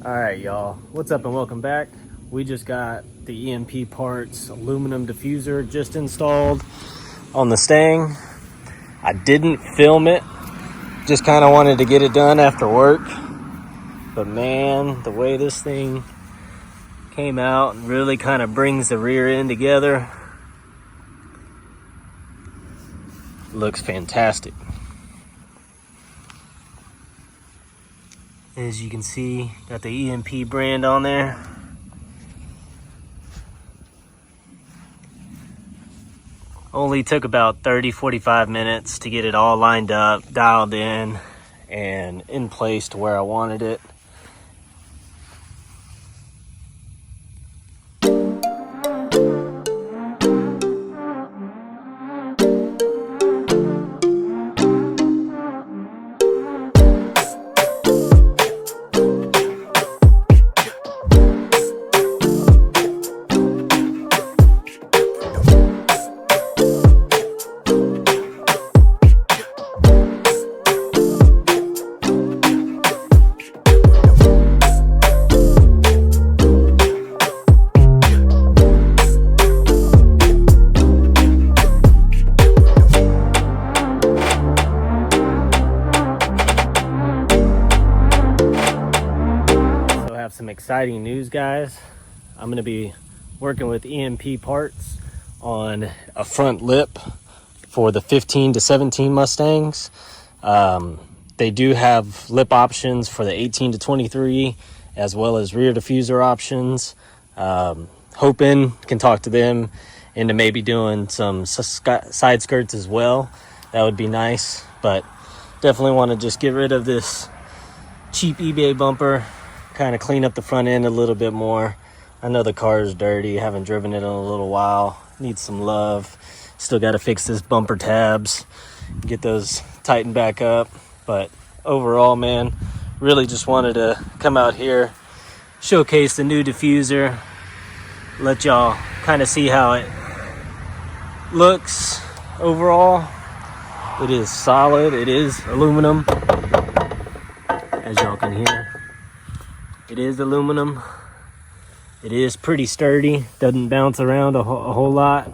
All right, y'all, what's up and welcome back. We just got the EMP Parts aluminum diffuser just installed on the Mustang. I didn't film it, just kind of wanted to get it done after work. But man, the way this thing came out and really kind of brings the rear end together looks fantastic. As you can see, got the EMP brand on there. Only took about 30-45 minutes to get it all lined up, dialed in, and in place to where I wanted it. Some exciting news, guys. I'm going to be working with EMP Parts on a front lip for the 15 to 17 Mustangs. They do have lip options for the 18 to 23 as well as rear diffuser options. Hoping can talk to them into maybe doing some side skirts as well. That would be nice, but definitely want to just get rid of this cheap eBay bumper, kind of clean up the front end a little bit more. I know the car is dirty, haven't driven it in a little while, needs some love. Still got to fix this bumper tabs, get those tightened back up. But overall, man, really just wanted to come out here, showcase the new diffuser, let y'all kind of see how it looks overall. It is solid, it is aluminum, as y'all can hear. It is aluminum. It is pretty sturdy. Doesn't bounce around a whole lot.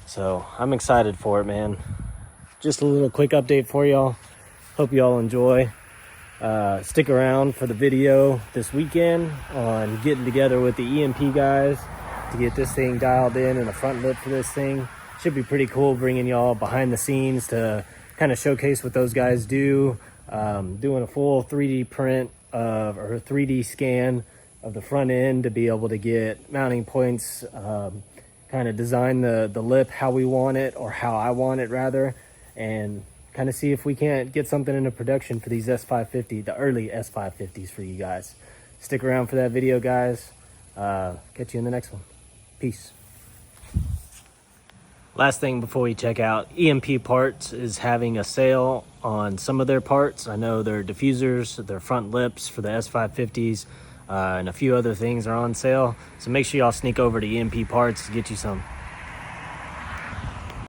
So I'm excited for it, man. Just a little quick update for y'all. Hope y'all enjoy. Stick around for the video this weekend on getting together with the EMP guys to get this thing dialed in and a front lip for this thing. Should be pretty cool bringing y'all behind the scenes to kind of showcase what those guys do. Doing a full 3D print or 3D scan of the front end to be able to get mounting points, kind of design the lip how we want it, or how I want it rather, and kind of see if we can't get something into production for these S550, the early S550s for you guys. Stick around for that video, guys. Catch you in the next one. Peace. Last thing before we check out, EMP Parts is having a sale on some of their parts. I know their diffusers, their front lips for the S550s, and a few other things are on sale. So make sure y'all sneak over to EMP Parts to get you some.